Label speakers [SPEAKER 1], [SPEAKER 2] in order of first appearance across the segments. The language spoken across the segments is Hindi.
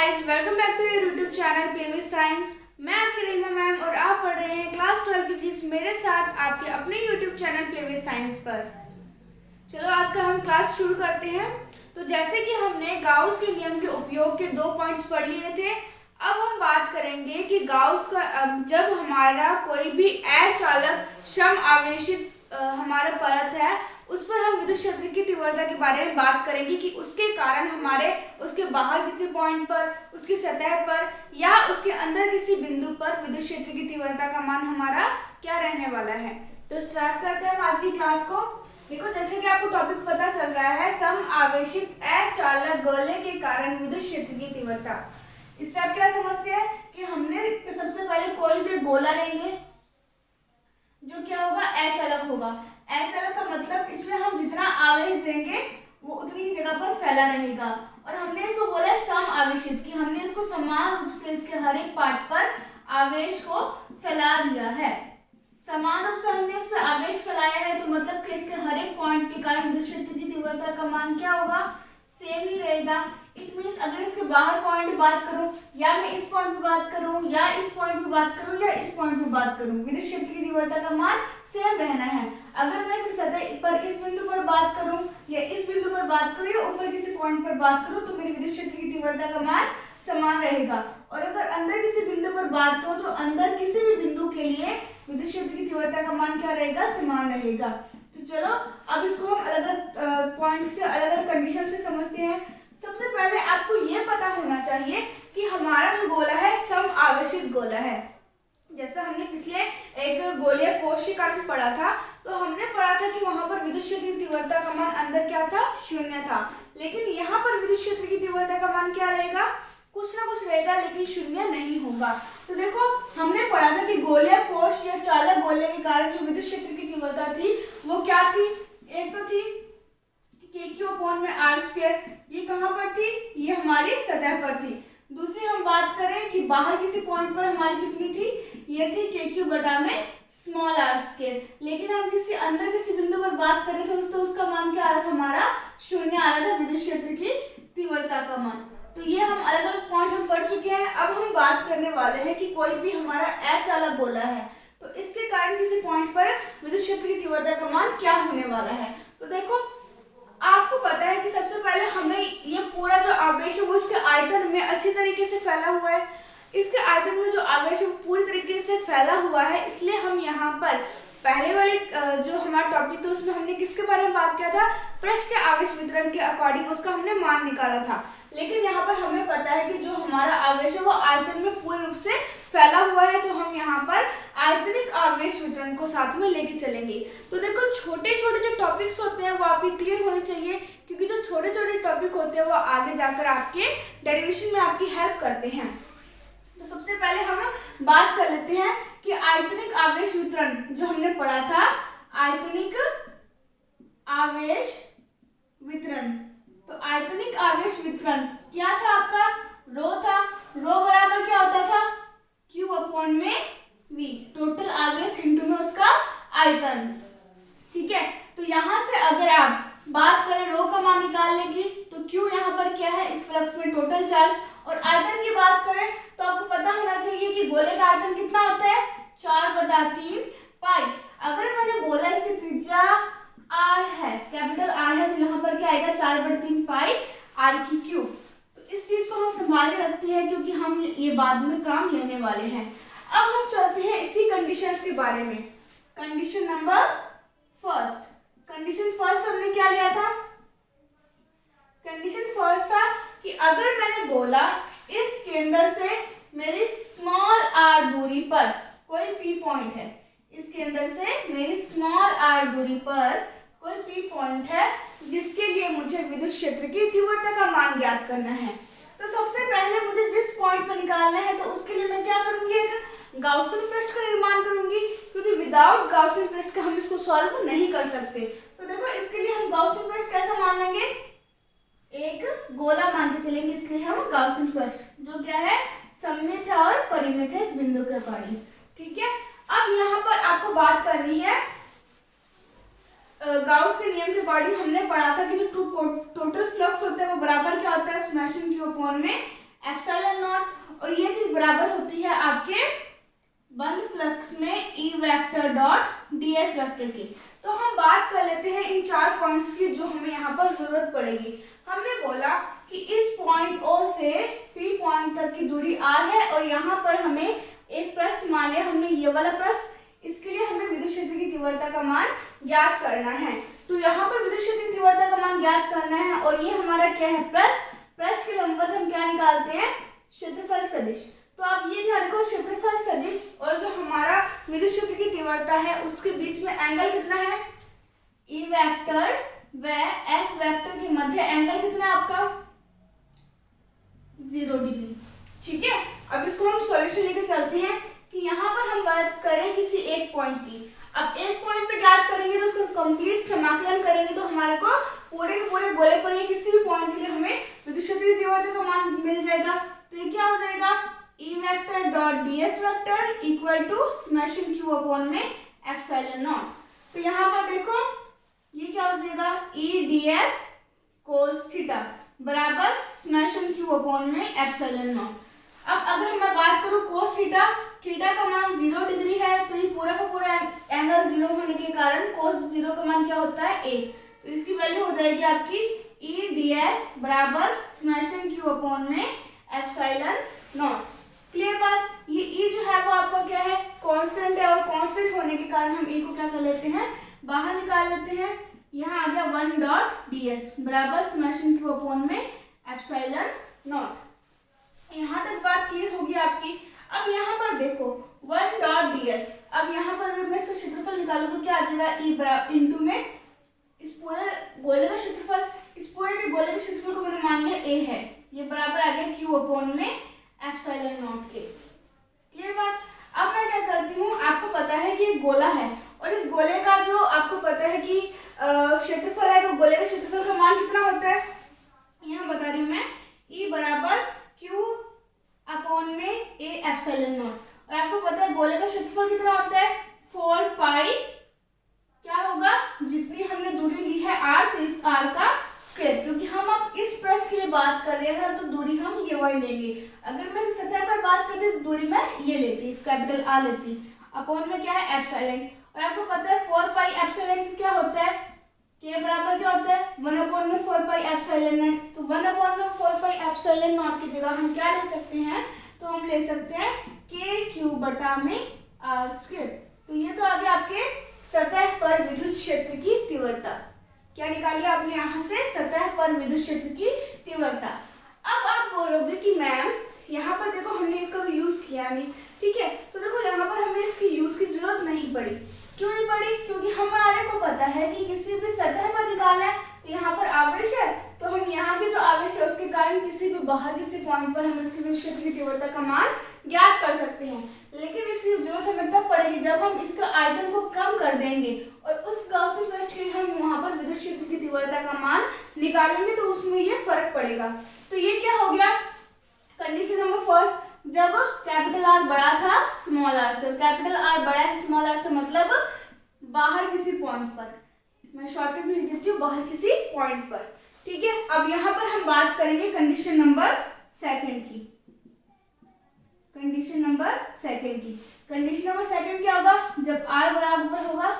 [SPEAKER 1] Guys, welcome back to your YouTube channel play with science. मैं आपकी रीमा मैम और आप पढ़ रहे हैं क्लास 12 की फिजिक्स मेरे साथ आपके अपने YouTube channel play with science पर। चलो आज का हम क्लास शुरू करते हैं। तो जैसे कि हमने गाउस के नियम के उपयोग के 2 पॉइंट्स पढ़ लिए थे, अब हम बात करेंगे कि गाउस का जब हमारा कोई भी अचालक सम आवेशित हमारा परत है, उस पर हम विद्युत क्षेत्र की तीव्रता के बारे में बात करेंगे कि उसके कारण हमारे उसके बाहर किसी पॉइंट पर, उसकी सतह पर या उसके अंदर किसी बिंदु पर विद्युत क्षेत्र की तीव्रता का मान हमारा क्या रहने वाला है। तो स्टार्ट करते हैं हम आज की क्लास को। देखो, जैसे कि आपको टॉपिक पता चल रहा है, सम आवेशित अचालक गोले के कारण विद्युत क्षेत्र की तीव्रता। इससे आप क्या समझते हैं कि हमने सबसे पहले कोई भी गोला लेंगे जो क्या होगा, अचालक होगा। अचालक का मतलब इसमें हम जितना आवेश देंगे वो उतनी ही जगह पर फैला रहेगा। और हमने इसको बोला सम आवेशित, कि हमने इसको समान रूप से इसके हर एक पार्ट पर आवेश को फैला दिया है। समान रूप से हमने इस पर आवेश फैलाया है, तो मतलब कि इसके हर एक पॉइंट के कारण विद्युत क्षेत्र की तीव्रता का मान क्या होगा, सेम ही रहेगा। इट मीन्स अगर इसके बाहर पॉइंट पे बात करूं, या मैं इस पॉइंट पे बात करूं, या इस पॉइंट पे बात करूं, या इस पॉइंट पे बात करूं, विद्युत क्षेत्र की तीव्रता का मान सेम रहना है। अगर मैं इसकी सतह पर इस बिंदु पर बात करूं, या इस बिंदु पर बात करूं, या ऊपर किसी पॉइंट पर बात करूं, तो मेरी विद्युत क्षेत्र की तीव्रता का मान समान रहेगा। और अगर अंदर किसी बिंदु पर बात करूं, तो अंदर किसी भी बिंदु के लिए विद्युत क्षेत्र की तीव्रता का मान क्या रहेगा, समान रहेगा। तो चलो अब इसको हम अलग अलग पॉइंट से, अलग अलग कंडीशन से समझते हैं। सबसे पहले आपको यह पता होना चाहिए कि हमारा जो गोला है सम आवेशित गोला है। जैसा हमने पिछले एक गोलीय कोश के कारण पढ़ा था, तो हमने पढ़ा था कि वहां पर विद्युत क्षेत्र की तीव्रता का मान अंदर क्या था, 0 था। लेकिन यहाँ पर विद्युत क्षेत्र की तीव्रता का मान क्या रहेगा, कुछ ना कुछ रहेगा, लेकिन 0 नहीं होगा। तो देखो, हमने पढ़ा था कि गोलीय कोश या चालक गोले के कारण जो विद्युत क्षेत्र की तीव्रता थी वो क्या थी। एक तो थी Q/r², ये कहाँ पर थी, ये हमारी सतह पर थी। दूसरी हम बात करें कि बाहर किसी पॉइंट पर हमारी कितनी थी, ये थी Kq/r²। लेकिन हम किसी अंदर किसी बिंदु पर बात कर रहे थे, तो उसका मान क्या आ रहा था, हमारा 0 आ रहा था, विद्युत क्षेत्र की तीव्रता का मान। तो ये हम अलग अलग पॉइंट हम पढ़ चुके हैं। अब हम बात करने वाले हैं कि कोई भी हमारा अचालक गोला है, तो इसके कारण किसी पॉइंट पर विद्युत क्षेत्र की तीव्रता का मान क्या होने वाला है। तो देखो, आपको पता है कि सबसे पहले हमें ये पूरा जो आवेश है वो इसके आयतन में अच्छी तरीके से फैला हुआ है। इसके आयतन में जो आवेश है वो पूरी तरीके से फैला हुआ है, इसलिए हम यहाँ पर पहले वाले जो हमारा टॉपिक था उसमें हमने किसके बारे में बात किया था, पृष्ठ आवेश वितरण के अकॉर्डिंग उसका हमने मान निकाला था। लेकिन यहाँ पर हमें पता है कि जो हमारा आवेश है वो आयतन में पूर्ण रूप से फैला हुआ है, तो हम यहाँ पर आयतनिक आवेश वितरण को साथ में लेके चलेंगे। तो देखो, छोटे छोटे जो टॉपिक्स होते हैं वो आपके क्लियर होने चाहिए, क्योंकि जो छोटे छोटे टॉपिक होते हैं वो आगे जाकर आपके डेरिवेशन में आपकी हेल्प करते हैं। तो सबसे पहले हम बात कर लेते हैं कि आयतनिक आवेश वितरण जो हमने पढ़ा था, आयतनिक आवेश वितरण। तो आयतनिक आवेश वितरण क्या था, आपका रो था। रो बराबर क्या होता था, Q/V, टोटल आवेश इंटू में उसका आयतन। ठीक है, तो यहां से अगर आप बात करें रो का मान निकालने की, तो Q यहाँ पर क्या है, इस फ्लक्स में टोटल चार्ज। और आयतन की बात करें तो आपको पता होना चाहिए कि गोले का आयतन कितना होता है, 4/3 पाई। अगर मैंने बोला इसकी त्रिज्या r है, कैपिटल R है, तो यहाँ पर क्या आएगा, 4/3 पाई r3। तो इस चीज को हम संभाल के रखते हैं, क्योंकि हम ये बाद में काम लेने वाले हैं। अब हम चलते हैं इसकी कंडीशंस के बारे में। Condition number first, condition first हमने क्या लिया था, कंडीशन फर्स्ट था कि अगर मैंने बोला इस केंद्र से मेरी स्मॉल r दूरी पर कोई P पॉइंट है, इस केंद्र से मेरी स्मॉल r दूरी पर कोई P पॉइंट है, जिसके लिए मुझे विद्युत क्षेत्र की तीव्रता का मान ज्ञात करना है। तो सबसे पहले मुझे जिस पॉइंट पर निकालना है, तो उसके लिए मैं क्या करूंगी, एक गाउसियन पृष्ठ का निर्माण करूंगी, क्योंकि विदाउट गाउसियन पृष्ठ का हम इसको सॉल्व नहीं कर सकते। तो देखो, इसके लिए हम गाउसियन पृष्ठ कैसा मान लेंगे, एक गोला मान के चलेंगे, इसके लिए हम गाउसियन पृष्ठ जो क्या है, सममित है और परिमित है इस बिंदु के अकॉर्डिंग। ठीक है, अब यहाँ पर आपको बात करनी है गाउस के नियम के अकॉर्डिंग। हमने पढ़ा था कि जो टोटल फ्लक्स होता है वो बराबर क्या होता है, स्मैशिंग Q/में एप्सिलॉन नॉट, और ये चीज बराबर होती है आपके बंद फ्लक्स में ई वेक्टर डॉट डीएस वेक्टर की। तो हम बात कर लेते हैं इन 4 पॉइंट्स की जो हमें यहाँ पर जरूरत पड़ेगी। हमने बोला कि इस पॉइंट ओ से पी पॉइंट तक की दूरी आर है और यहाँ पर हमें एक पृष्ठ मान लिया हमने, ये वाला पृष्ठ, इसके लिए हमें विद्युत क्षेत्र की तीव्रता का मान ज्ञात करना है। तो यहाँ पर विद्युत क्षेत्र की तीव्रता का मान ज्ञात करना है और ये हमारा क्या है, पृष्ठ। पृष्ठ के लंबवत हम क्या निकालते हैं, क्षेत्रफल सदिश। तो आप ये ध्यान रखो, क्षेत्रफल सदिश और जो हमारा विद्युत क्षेत्र की तीव्रता है उसके बीच में एंगल कितना है, ई वेक्टर व एस वेक्टर के मध्य एंगल कितना है आपका, 0 डिग्री। ठीक है, अब इसको हम सॉल्यूशन लेके चलते हैं कि यहाँ पर हम बात करें किसी एक पॉइंट की। अब एक पॉइंट पे ज्ञात करेंगे तो उसका कंप्लीट समाकलन करेंगे तो हमारे को पूरे के पूरे गोले पर या किसी भी पॉइंट के लिए हमें विद्युत क्षेत्र की तीव्रता का मान मिल जाएगा। तो ये क्या हो जाएगा, E vector dot ds vector equal to summation q upon में एप्सिलॉन नॉट। तो यहाँ पर देखो ये क्या हो जाएगा, ई डीएस कोस थीटा बराबर समेशन क्यू अपॉन में एप्सिलॉन नॉट। अब अगर मैं बात करूं कोस थीटा, थीटा का मान 0 डिग्री है तो ये पूरा का पूरा एंगल 0 होने के कारण कोस 0 का मान क्या होता है, 1। तो इसकी वैल्यू हो जाएगी आपकी ई डीएस बराबर समेशन क्यू अपॉन में एप्सिलॉन नॉट। क्लियर बात, ये ई जो है वो आपका क्या है, कांस्टेंट है और कांस्टेंट होने के कारण हम ई को क्या कर लेते हैं, बाहर निकाल लेते हैं। यहाँ आ गया 1 डॉट डीएस बराबर समेशन क्यू अपॉन में एप्सिलॉन नॉट। यहाँ तक बात क्लियर होगी आपकी। अब यहाँ पर देखो 1 डॉट डीएस, अब यहाँ पर अगर मैं इसका क्षेत्रफल निकालूं तो क्या आ जाएगा, ई बराबर इंटू में इस पूरे गोले का क्षेत्रफल, इस पूरे के गोले के क्षेत्रफल को मैंने मान लिया ए है, ये बराबर आ गया क्यू अपॉन में एप्सिलॉन नॉट के। क्लियर बात। अब मैं क्या करती हूँ, आपको पता है कि एक गोला है और इस गोले का जो आपको पता है कि क्षेत्रफल है, तो गोले का क्षेत्रफल का मान कितना होता है, यहाँ बता रही हूँ मैं, ई बराबर क्यू अपॉन में ए एप्सिलॉन नॉट। और आपको पता है गोले का क्षेत्रफल कितना होता है, 4 पाई क्या होगा, जितनी हमने दूरी ली है r, तो इस r का स्क्वायर, क्योंकि हम अब इस पृष्ठ के लिए बात कर रहे हैं तो दूरी हम ये वाली लेंगे। अगर मैं सतह पर बात करती तो दूरी मैं ये लेती, इस कैपिटल R लेती, अपॉन में क्या है एप्सिलॉन। और आपको पता है 4 पाई एप्सिलॉन क्या होता है, के बराबर क्या होता है, 1 अपॉन में 4 पाई एप्सिलॉन नॉट। तो 1 अपॉन में 4 पाई एप्सिलॉन नॉट की जगह हम क्या ले सकते हैं, तो हम ले सकते हैं के क्यू बटा में आर स्क्वायर। तो ये तो आ गया आपके सतह पर विद्युत क्षेत्र की तीव्रता। क्या निकालिए आपने यहाँ से, सतह पर विद्युत क्षेत्र की तीव्रता। अब आप बोलोगे कि मैम यहाँ पर देखो हमने इसका यूज किया नहीं, ठीक है, तो देखो यहाँ पर हमें इसकी यूज की जरूरत नहीं पड़ी। क्यों नहीं पड़ी, क्योंकि हमारे को पता है कि किसी भी सतह पर निकालना है तो यहाँ पर आवेश है, तो हम यहाँ के जो आवेश है उसके कारण किसी भी बाहर किसी पॉइंट पर हम इसके विद्युत क्षेत्र की तीव्रता का मान ज्ञात कर सकते हैं। लेकिन इसकी जरूरत हमें तब पड़ेगी जब हम इसका आयतन को कम कर देंगे और उस गॉसियन पृष्ठ के लिए हम वहां पर विद्युत क्षेत्र की तीव्रता का मान निकालेंगे, तो उसमें ये फर्क पड़ेगा। तो ये क्या हो गया, कंडीशन नंबर फर्स्ट, जब कैपिटल आर बड़ा था स्मॉल आर से, कैपिटल आर बड़ा है स्मॉल आर से, मतलब बाहर किसी पॉइंट पर, मैं शॉर्टकट में लिख देती हूँ, बाहर किसी पॉइंट पर। ठीक है, अब यहाँ पर हम बात करेंगे कंडीशन नंबर सेकंड की। कंडीशन नंबर सेकंड की, कंडीशन नंबर सेकंड क्या होगा, जब आर बराबर होगा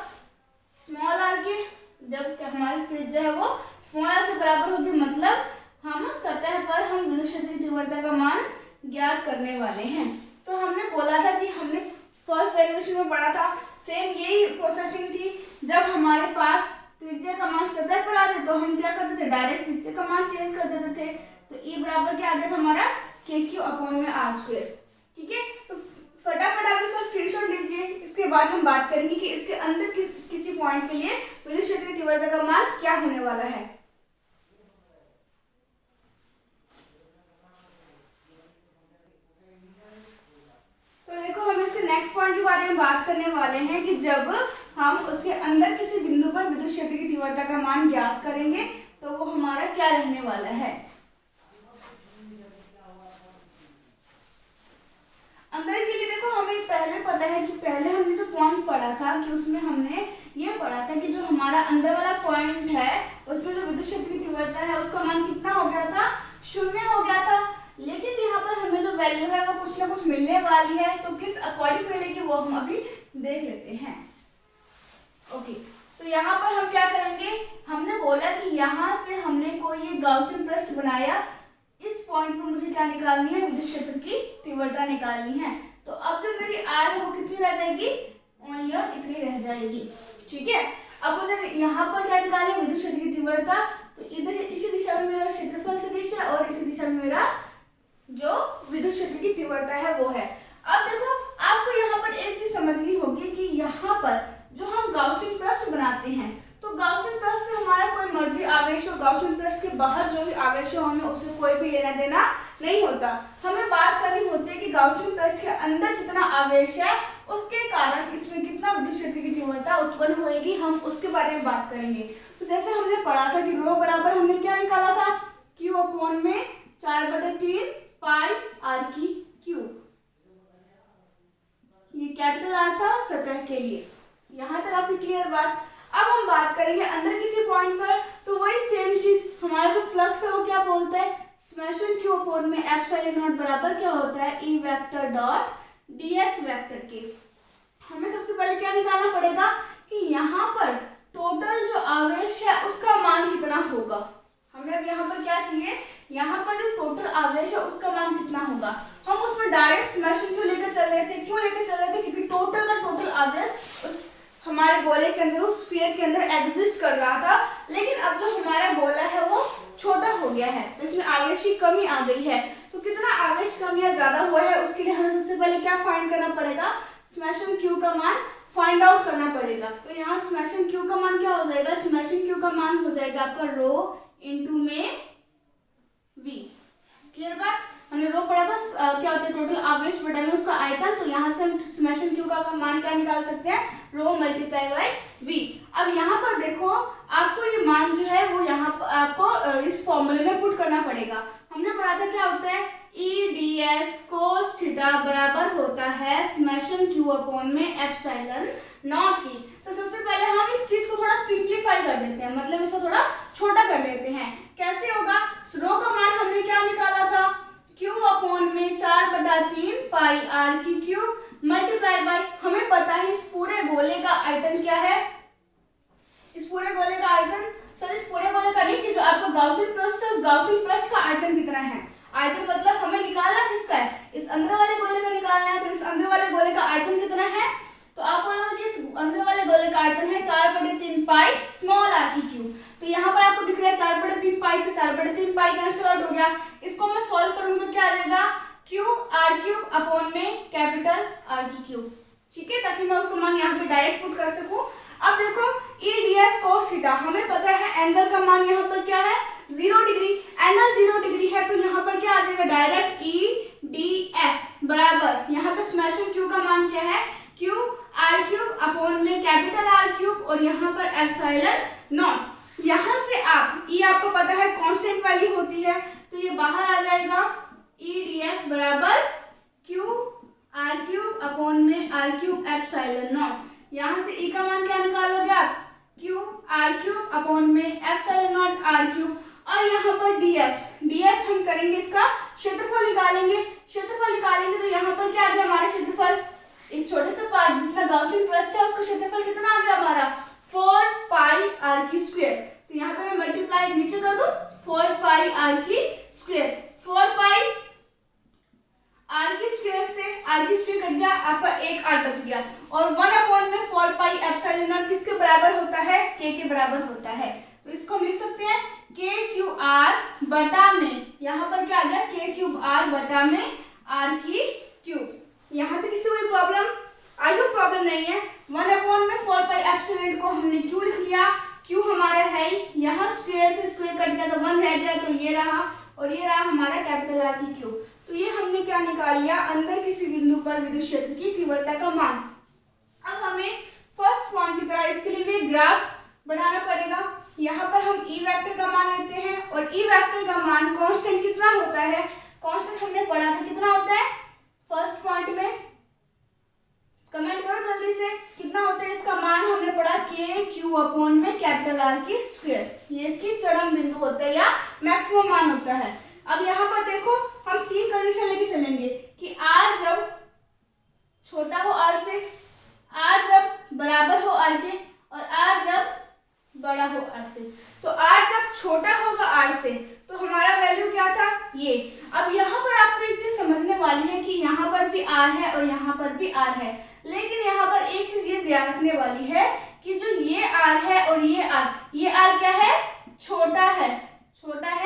[SPEAKER 1] स्मॉल आर के, जब हमारी त्रिज्या है वो स्मॉल आर के बराबर होगी, मतलब हम सतह पर हम विद्युत क्षेत्र की तीव्रता का मान ज्ञात करने वाले हैं। तो हमने बोला था कि हमने फर्स्ट डेरिवेशन में पढ़ा था, सेम यही प्रोसेसिंग थी। जब हमारे पास त्रिज्या का मान सतह पर आ जाए तो हम क्या करते थे, डायरेक्ट त्रिज्या का मान चेंज कर देते थे। तो ई बराबर क्या आ गया था हमारा, के क्यू अपॉन में आर स्क्वायर। ठीक है, तो फटाफट आप इसका स्क्रीनशॉट लीजिए। इसके बाद हम बात करेंगे कि इसके अंदर किसी पॉइंट के लिए विद्युत क्षेत्र की तीव्रता का मान क्या होने वाला है। तो देखो हम इसके नेक्स्ट पॉइंट के बारे में बात करने वाले हैं कि जब हम उसके अंदर किसी बिंदु पर विद्युत क्षेत्र की तीव्रता का मान ज्ञात करेंगे तो वो हमारा क्या रहने वाला है। अंदर के लिए देखो हमें पहले पता है कि पहले हमने जो पॉइंट पढ़ा था कि उसमें हमने ये पढ़ा था कि जो हमारा अंदर वाला पॉइंट है उसमें जो विद्युत क्षेत्र की तीव्रता है उसका मान कितना हो गया था, 0 हो गया था। लेकिन यहाँ मिलने वाली है, तो किस अकॉर्डिंग मिलेगी वो हम अभी देख लेते हैं। ओके, तो यहाँ पर हम क्या करेंगे, हमने बोला कि यहाँ से हमने कोई ये गाउसियन पृष्ठ बनाया, इस पॉइंट पर मुझे क्या निकालनी है, विद्युत क्षेत्र की तीव्रता निकालनी है। तो अब जो मेरी आर है वो कितनी रह जाएगी, ओनली और इतनी रह जाएगी। ठीक है, अब मुझे यहाँ पर क्या निकालनी है, विद्युत क्षेत्र की तीव्रता। तो इधर इसी दिशा में मेरा क्षेत्रफल सदिश है और इसी दिशा में मेरा जो विद्युत क्षेत्र की तीव्रता है वो है। अब देखो, आपको यहाँ पर एक चीज समझनी होगी कि यहाँ पर जो हम गाउसियन पृष्ठ बनाते हैं, तो गाउसियन पृष्ठ से हमारा कोई मर्जी आवेश हो, गाउसियन पृष्ठ के बाहर जो भी आवेश हो हमें उससे कोई भी लेना देना नहीं होता। हमें बात करनी होती है कि गाउसियन पृष्ठ के अंदर जितना आवेश है उसके कारण इसमें कितना विद्युत क्षेत्र की तीव्रता उत्पन्न होगी, हम उसके बारे में बात करेंगे। तो जैसे हमने पढ़ा था कि रो बराबर हमने क्या निकाला था, Q अपॉन में 4/3 पाई आर की क्यूब। ये कैपिटल आर था सतह के लिए। यहाँ तक आपकी क्लियर बात। अब हम बात करेंगे अंदर किसी पॉइंट पर, तो वही सेम चीज, हमारा जो फ्लक्स है वो क्या बोलता है, समेशन Q अपॉन में एप्सिलॉन नॉट बराबर क्या होता है, E vector dot ds vector के। हमें सबसे पहले क्या निकालना पड़ेगा कि यहाँ पर टोटल जो आवेश है उसका मान कितना होगा। हमें अब यहाँ पर क्या चाहिए, यहाँ पर जो टोटल आवेश है उसका मान कितना होगा। हम उसमें डायरेक्ट समेशन क्यों लेकर चल रहे थे, क्योंकि टोटल का टोटल आवेश उस हमारे गोले के अंदर, उस स्फीयर के अंदर एग्जिस्ट कर रहा था। लेकिन अब जो हमारा गोला है वो छोटा हो गया है, तो इसमें आवेश की कमी आ गई है। तो कितना आवेश कम या ज्यादा हुआ है उसके लिए हमें सबसे पहले क्या फाइंड करना पड़ेगा, समेशन Q का मान फाइंड आउट करना पड़ेगा। तो यहाँ समेशन Q का मान क्या हो जाएगा, समेशन Q का मान हो जाएगा आपका रो इंटू में V। क्लियर बात, हमने रो पढ़ा था क्या होता है टोटल आवेश बटा में उसका आयतन। तो यहाँ से हम समेशन Q का मान क्या निकाल सकते हैं, रो मल्टीप्लाई बाय V। अब यहाँ पर देखो, आपको ये मान जो है वो यहाँ पर आपको इस फॉर्मूले में पुट करना पड़ेगा। हमने पढ़ा था क्या होता है, EdS cos थीटा बराबर होता है समेशन Q अपॉन में एप्सिलॉन नॉट की। तो सबसे पहले हम इस चीज को थोड़ा सिंप्लीफाई कर देते हैं, मतलब इसको थोड़ा छोटा कर लेते हैं। कैसे होगा, रो का मान हमने क्या निकाला था, Q अपॉन में 4/3 पाई आर की क्यूब मल्टीप्लाई बाय, हमें पता है इस पूरे गोले का आयतन क्या है, इस पूरे गोले का आयतन, सॉरी इस पूरे गोले का नहीं, कि जो आपका गाउसियन पृष्ठ है उस गाउसियन पृष्ठ का आयतन कितना है। आयतन मतलब हमें निकालना किसका है, इस अंदर वाले गोले का निकालना है। तो इस अंदर वाले गोले का आयतन कितना है, तो आप बोलोगे कि इस अंदर वाले गोले का आयतन है 4/3 पाई स्मॉल आर की क्यूब। तो यहाँ पर आपको दिख रहा है 4/3 पाई से 4/3 पाई कैंसिल आउट हो गया। इसको मैं सॉल्व करूंगी तो क्या आ जाएगा, Q आर क्यूब अपॉन में कैपिटल आर की क्यूब। ठीक है, ताकि मैं उसको मान यहाँ पे डायरेक्ट पुट कर सकूं। अब देखो EdS cos थीटा, हमें पता है एंगल का मान यहाँ पर क्या है, 0 डिग्री। एंगल 0 डिग्री है तो यहाँ पर क्या आ जाएगा, डायरेक्ट EdS बराबर यहाँ पे समेशन Q का मान क्या है, Q आर क्यूब अपॉन में कैपिटल आर क्यूब और यहाँ पर एप्सिलॉन नॉट। यहाँ से आप E आपको पता है कांस्टेंट वैल्यू होती है, तो ये बाहर आ जाएगा EdS बराबर Q आर क्यूब अपॉन में आर क्यूब एप्सिलॉन नॉट। यहाँ से E का मान क्या निकालोगे आप, Q आर क्यूब अपॉन में एप्सिलॉन नॉट आर क्यूब, और यहाँ पर ds हम करेंगे इसका क्षेत्रफल निकालेंगे। क्षेत्रफल निकालेंगे तो यहाँ पर क्या आ गया हमारा क्षेत्रफल, इस छोटे से पार्ट जितना गाउसियन पृष्ठ है उसका क्षेत्रफल कितना आ गया हमारा, 4 पाई आर की स्क्वायर। तो यहाँ पे मैं मल्टीप्लाई नीचे कर दूं, 4 पाई आर की स्क्वायर, 4 पाई आर की स्क्वायर से आर की स्क्वायर कट गया, आपका एक आर बच गया, और 1 अपॉन में 4 पाई एप्सिलॉन नॉट किसके बराबर होता है, k के बराबर होता है। तो इसको हम लिख सकते हैं k क्यूब आर बटा में, यहाँ पर क्या आ गया k क्यूब आर बटा में आर की क्यूब। यहाँ तक किसी कोई प्रॉब्लम, आई होप प्रॉब्लम नहीं है। 1 अपॉन में 4 पाई एप्सिलॉन को हमने क्यों लिख लिया, क्यों हमारा है यहाँ स्क्वायर से स्क्वायर कट गया तो 1 रह गया, तो ये रहा, और ये रहा हमारा कैपिटल आर की क्यूब। तो ये हमने क्या निकाल लिया, अंदर किसी बिंदु पर विद्युत क्षेत्र की तीव्रता का मान। अब हमें फर्स्ट पॉइंट की तरह इसके लिए भी ग्राफ बनाना पड़ेगा। यहाँ पर हम E वेक्टर का मान लेते हैं, और E वेक्टर का मान कांस्टेंट कितना होता है, कांस्टेंट हमने पढ़ा था कितना होता है फर्स्ट पॉइंट में, कमेंट करो जल्दी से कितना होता है इसका मान। हमने पढ़ा k q अपॉन में कैपिटल आर की स्क्वायर, ये इसकी चरम बिंदु होता है या मैक्सिमम मान होता है। अब यहाँ पर देखो हम 3 कंडीशन लेके चलेंगे कि r जब आर है और यहाँ पर भी आर है, लेकिन यहाँ पर एक चीज ये ध्यान रखने वाली है कि जो ये आर है और ये आर क्या है, छोटा है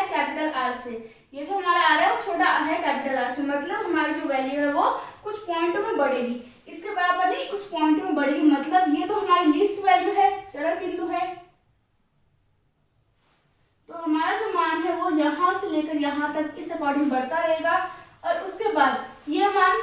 [SPEAKER 1] कैपिटल आर से। ये जो हमारा आर है वो छोटा है कैपिटल आर से, मतलब हमारी जो वैल्यू है वो कुछ पॉइंटों में बढ़ेगी, इसके बराबर नहीं, कुछ पॉइंटों में बढ़ेगी। मतलब ये तो हमारी लीस्ट वैल्यू है, चरण बिंदु है, तो हमारा जो मान है वो यहाँ से लेकर यहाँ तक इस अकॉर्डिंग बढ़ता रहेगा। और उसके बाद ये मान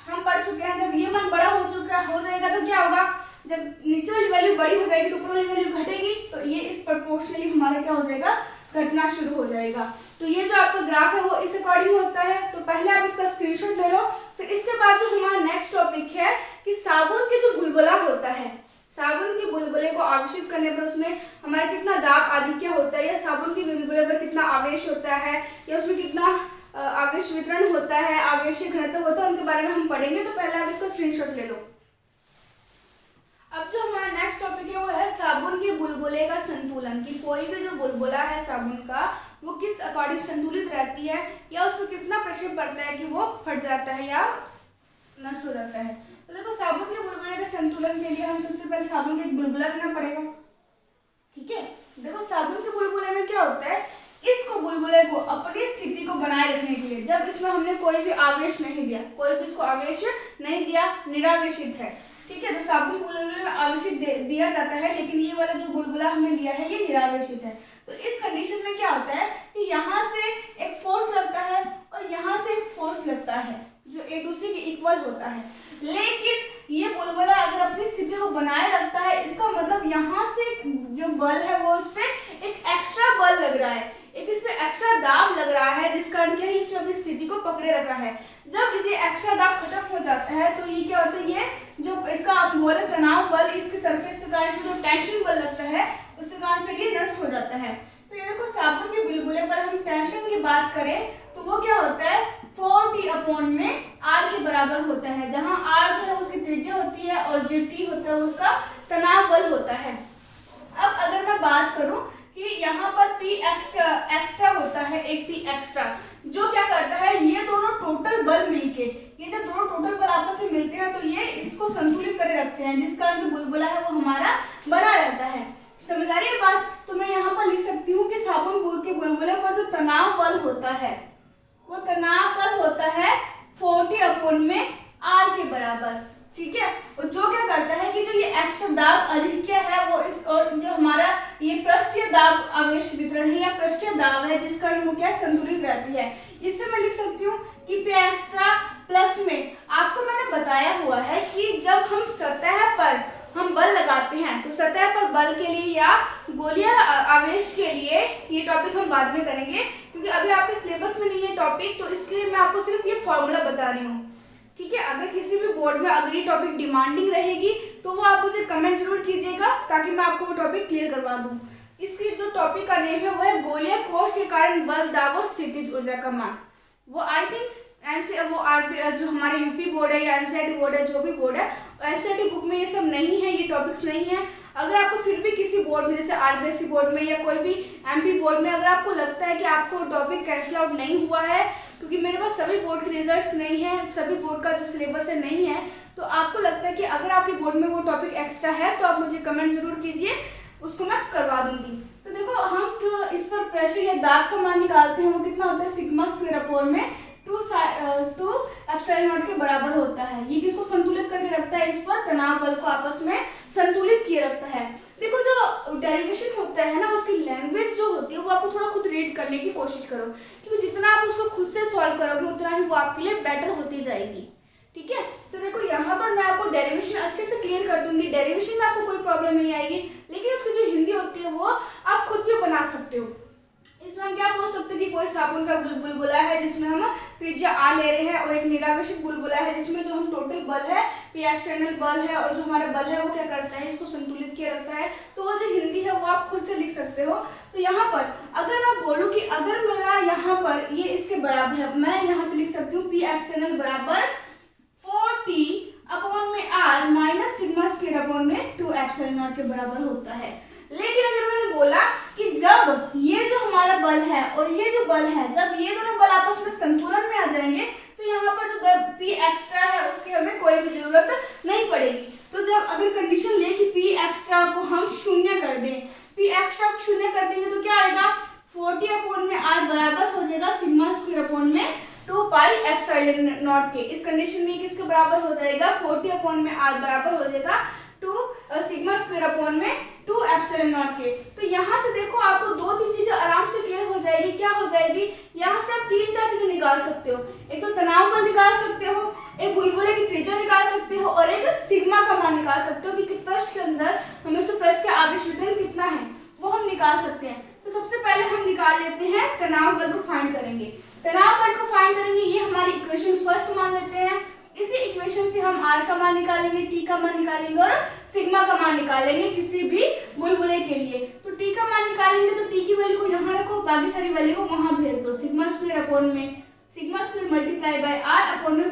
[SPEAKER 1] हम पढ़ चुके हैं, जब ये मान बड़ा हो जाएगा तो क्या होगा, जब नीचे वाली वैल्यू बड़ी हो जाएगी तो ऊपर वाली वैल्यू घटेगी, तो ये इस प्रोपोर्शनली हमारा क्या हो जाएगा, घटना शुरू हो जाएगा। तो ये जो आपका ग्राफ है वो इस अकॉर्डिंग होता है। तो पहले आप इसका स्क्रीनशॉट ले लो। फिर इसके बाद जो हमारा नेक्स्ट टॉपिक है कि साबुन के जो बुलबुला होता है, साबुन के बुलबुले को आवेशित करने पर उसमें हमारा कितना दाब आधिक्य होता है, या साबुन के बुलबुले पर कितना आवेश होता है, या उसमें कितना आवेश वितरण होता है, आवेशीय घनत्व होता है, उनके बारे में हम पढ़ेंगे। तो पहले आप इसका स्क्रीनशॉट ले लो। अब जो हमारा नेक्स्ट टॉपिक है वो है साबुन के बुलबुले का संतुलन, कि कोई भी जो बुलबुला है साबुन का वो किस अकॉर्डिंग संतुलित रहती है, या उसमें कितना प्रेशर पड़ता है कि वो फट जाता है या नष्ट हो जाता है। तो देखो साबुन के बुलबुले के संतुलन के लिए हम सबसे पहले साबुन का एक बुलबुला लेना पड़ेगा। ठीक है, देखो साबुन के बुलबुले में क्या होता है, इसको बुलबुले को अपनी स्थिति को बनाए रखने के लिए, जब इसमें हमने कोई भी आवेश नहीं दिया, कोई भी इसको आवेश नहीं दिया, निरावेशित है, ठीक है, तो साबुन बुलबुले में आवेशित दिया जाता है, लेकिन ये वाला जो बुलबुला हमने दिया है ये निरावेशित है। तो इस कंडीशन में क्या होता है कि यहाँ से एक फोर्स लगता है और यहाँ से एक फोर्स लगता है जो एक दूसरे के इक्वल होता है, लेकिन ये बुलबुला अगर अपनी स्थिति को बनाए रखता है, इसका मतलब यहाँ से जो बल है वो इस पे एक एक्स्ट्रा बल लग रहा है, एक इस पे एक्स्ट्रा दाब लग रहा है, जिस कारण क्या है इसने अपनी स्थिति को पकड़े रखा है। जब इसे एक्स्ट्रा दाब खत्म हो जाता है तो ये क्या होता है, ये जो इसका आप बोले तनाव बल, इसके सरफेस के कारण जो टेंशन बल लगता है उसके कारण फिर ये नष्ट हो जाता है। तो ये देखो साबुन के बुलबुले पर हम टेंशन की बात करें तो वो क्या होता है 4T/r के बराबर होता है, जहां r जो है उसकी त्रिज्या होती है और जो T होता है उसका तनाव बल होता है। अब अगर मैं बात करूं कि यहाँ पर P एक्स्ट्रा होता है, एक P एक्स्ट्रा जो क्या करता है, ये दोनों टोटल बल मिलके, ये जब दोनों टोटल बल आपस में मिलते हैं तो ये इसको संतुलित करे रखते हैं, जिस कारण जो बुलबुला है वो हमारा बना रहता है। समझ आ रही है बात? तो मैं यहाँ पर लिख सकती हूँ कि साबुन के बुलबुले पर जो तनाव बल होता है वो तनाव बल होता है 40/r के बराबर। ठीक है, और जो क्या करता है कि जो ये एक्स्ट्रा दाब अधिक्य है वो इस, और जो हमारा ये पृष्ठीय दाब आवेश वितरण है या पृष्ठीय दाब है, जिस कारण वो क्या संतुलित रहती है। इससे मैं लिख सकती हूँ कि P एक्स्ट्रा प्लस में आपको मैंने बताया हुआ है कि जब हम सतह पर हम बल लगाते हैं तो सतह पर बल के लिए या गोलीय आवेश के लिए, ये टॉपिक हम बाद में करेंगे क्योंकि अभी आपके सिलेबस में नहीं है टॉपिक, तो इसलिए मैं आपको सिर्फ ये फॉर्मूला बता रही हूँ। ठीक है, अगर किसी भी बोर्ड में अगर ये टॉपिक डिमांडिंग रहेगी तो वो आप मुझे कमेंट जरूर कीजिएगा ताकि मैं आपको वो टॉपिक क्लियर करवा दूँ। इसकी जो टॉपिक का नेम है वो है गोलीय कोश के कारण बल, दाब और स्थितिज ऊर्जा का मान। वो आई थिंक वो जो हमारे यूपी बोर्ड है या एनसीईआरटी बोर्ड है, जो भी बोर्ड है, एनसीईआरटी बुक में ये सब नहीं है, ये टॉपिक्स नहीं है। अगर आपको फिर भी किसी बोर्ड में जैसे आरबीएससी बोर्ड में या कोई भी एमपी बोर्ड में अगर आपको लगता है कि आपको टॉपिक कैंसिल आउट नहीं हुआ है, क्योंकि मेरे पास सभी बोर्ड के रिजल्ट्स नहीं है, सभी बोर्ड का जो सिलेबस है नहीं है, तो आपको लगता है कि अगर आपके बोर्ड में वो टॉपिक एक्स्ट्रा है तो आप मुझे कमेंट जरूर कीजिए, उसको मैं करवा दूंगी। तो देखो हम जो इस पर प्रेशर या दाब का मान निकालते हैं वो कितना होता है, सिग्मा स्क्वायर अपॉन में 2 एप्सिलॉन नॉट के बराबर होता है। ये किसको संतुलित करके रखता है, इस पर तनाव बल को आपस में संतुलित किए रखता है। देखो जो डेरिवेशन होता है ना, उसकी लैंग्वेज जो होती है वो आपको थोड़ा खुद रीड करने की कोशिश करो, क्योंकि जितना आप उसको खुद से सॉल्व करोगे उतना ही वो आपके लिए बेटर होती जाएगी। ठीक है, तो देखो यहाँ पर मैं आपको डेरिवेशन अच्छे से क्लियर कर दूंगी, डेरिवेशन में आपको कोई प्रॉब्लम नहीं आएगी, लेकिन उसकी जो हिंदी होती है वो आप खुद भी बना सकते हो। इसमें हम क्या बोल सकते हैं कि कोई साबुन का बुलबुला है जिसमें हम त्रिज्या आ ले रहे हैं, और एक निरावेशित बुलबुला है जिसमें जो हम टोटल बल है P एक्सटर्नल बल है, और जो हमारा बल है वो क्या करता है, इसको संतुलित किए रखता है। तो वो जो हिंदी है वो आप खुद से लिख सकते हो। तो यहाँ पर अगर मैं बोलूँ कि अगर मेरा यहाँ पर ये इसके बराबर है, मैं यहाँ पे लिख सकती हूँ P एक्सटर्नल बराबर 4T/r minus sigma square upon में 2 एप्सिलॉन नॉट के बराबर होता है। लेकिन अगर मैंने बोला कि जब ये जो हमारा बल है और ये जो बल है, जब ये दोनों बल आपस में संतुलन में आ जाएंगे तो यहाँ पर जो P एक्स्ट्रा एप्सिलॉन नॉट के। इस कंडीशन में किसके बराबर हो जाएगा, 40 अपॉन में आर बराबर हो जाएगा 2 सिग्मा स्क्वायर अपॉन में 2 एप्सिलॉन नॉट के। तो यहाँ से देखो आपको 2-3 चीजें आराम से क्लियर हो जाएगी। क्या हो जाएगी, यहाँ से आप 3-4 चीजें निकाल सकते हो। एक तो तनाव बल निकाल सकते हो, एक बुलबुले की त्रिज्या निकाल सकते हो और एक सिग्मा का मान निकाल सकते हो कि पृष्ठ के अंदर हमें से पृष्ठ का आवेश वितरण कितना है वो हम निकाल सकते हैं। तो सबसे पहले हम निकाल लेते हैं तनाव बल को फाइंड करेंगे। तनाव बल को फाइंड करेंगे, ये हमारी इक्वेशन फर्स्ट मान लेते हैं। इसी इक्वेशन से हम आर का मान निकालेंगे, टी का मान निकालेंगे और सिग्मा का मान निकालेंगे किसी भी बुलबुले के लिए। तो टी का मान निकालेंगे तो टी की वैल्यू को यहाँ रखो, बाकी सारी वैल्यू को वहाँ भेज दो। सिग्मा स्क्वायर अपॉन में sigma square multiply by r upon में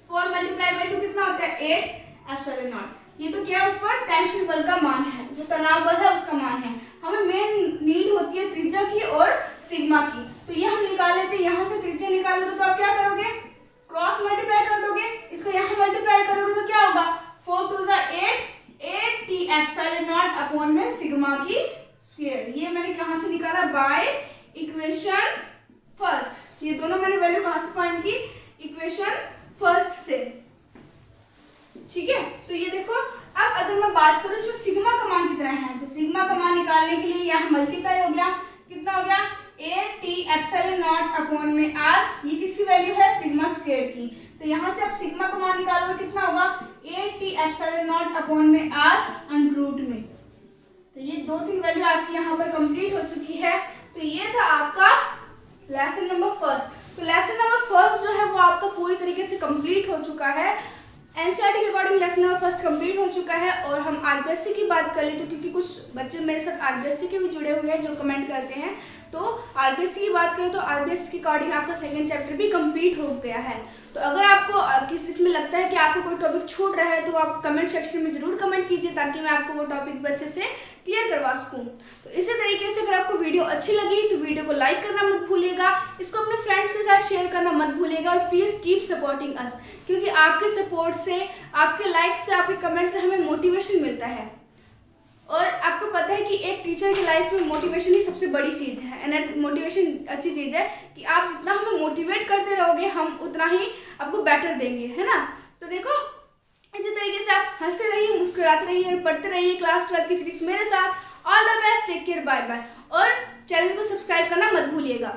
[SPEAKER 1] 4 मल्टीप्लाई बाय 2 कितना होता है 8 एप्सिलॉन नॉट। ये तो क्या है, उस पर टेंशन बल का मान है, जो तनाव बल है उसका मान है। हमें मेन नीड होती है त्रिज्या की और सिग्मा की, तो ये हम निकाल लेते हैं। यहाँ से त्रिज्या निकालोगे तो आप क्या करोगे, क्रॉस मल्टीप्लाई कर दोगे, इसको यहाँ मल्टीप्लाई करोगे तो क्या होगा 4 2 8 टी एप्सिलॉन नॉट अपॉन में सिग्मा की स्क्वायर। ये मैंने कहाँ से निकाला, बाय इक्वेशन फर्स्ट। ये दोनों मैंने वैल्यू कहाँ से फाइंड की, इक्वेशन फर्स्ट से। ठीक है, तो ये देखो अब अगर मैं बात करूँ इसमें सिग्मा का मान कितना है, तो सिग्मा का मान निकालने के लिए यहाँ मल्टीप्लाई हो गया, कितना हो गया 8 टी एप्सिलॉन नॉट अपॉन में आर। ये किसकी वैल्यू है, सिग्मा स्क्वायर की। तो यहाँ से आप सिग्मा का मान निकालोगे, कितना होगा 8 टी एप्सिलॉन नॉट अपॉन में आर अंडर रूट में। तो ये 2-3 वैल्यू आपकी यहाँ पर कंप्लीट हो चुकी है। तो ये था आपका लेसन नंबर फर्स्ट। तो लेसन नंबर फर्स्ट जो है वो आपका पूरी तरीके से कंप्लीट हो चुका है। एनसीईआरटी के according lesson number first complete हो चुका है। और हम आरबीएससी की बात कर ले तो, क्योंकि कुछ बच्चे मेरे साथ आरबीएससी के भी जुड़े हुए हैं जो कमेंट करते हैं, तो आरबीएससी की बात करें तो आरबीएससी के अकॉर्डिंग आपका सेकंड चैप्टर भी कंप्लीट हो गया है। तो अगर आपको किसी इसमें लगता है कि आपको कोई टॉपिक छूट रहा है तो आप कमेंट सेक्शन में जरूर कमेंट कीजिए, ताकि मैं आपको वो टॉपिक अच्छे से क्लियर करवा सकूँ। तो इसी तरीके से अगर आपको वीडियो अच्छी लगी तो वीडियो को लाइक करना मत भूलिएगा, इसको अपने फ्रेंड्स के साथ शेयर करना मत भूलिएगा और प्लीज़ कीप सपोर्टिंग अस, क्योंकि आपके सपोर्ट से, आपके लाइक से, आपके कमेंट से हमें मोटिवेशन मिलता है। और आपको पता है कि एक टीचर की लाइफ में मोटिवेशन ही सबसे बड़ी चीज़ है। मोटिवेशन अच्छी चीज़ है कि आप जितना हमें मोटिवेट करते रहोगे हम उतना ही आपको बेटर देंगे, है ना। तो देखो इसी तरीके से आप हंसते रहिए, मुस्कुराते रहिए और पढ़ते रहिए क्लास 12 की फिजिक्स मेरे साथ। All the best, take care, bye bye. और चैनल को सब्सक्राइब करना मत भूलिएगा।